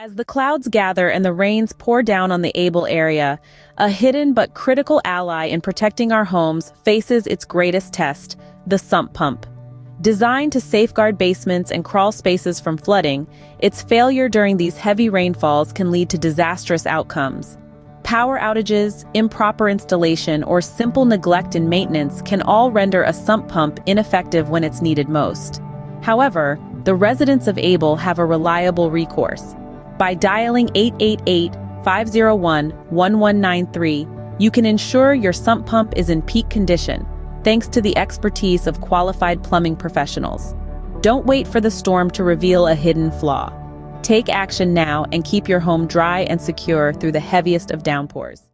As the clouds gather and the rains pour down on the Abell area, a hidden but critical ally in protecting our homes faces its greatest test, the sump pump. Designed to safeguard basements and crawl spaces from flooding, its failure during these heavy rainfalls can lead to disastrous outcomes. Power outages, improper installation, or simple neglect in maintenance can all render a sump pump ineffective when it's needed most. However, the residents of Abell have a reliable recourse. By dialing 888-501-1193, you can ensure your sump pump is in peak condition, thanks to the expertise of qualified plumbing professionals. Don't wait for the storm to reveal a hidden flaw. Take action now and keep your home dry and secure through the heaviest of downpours.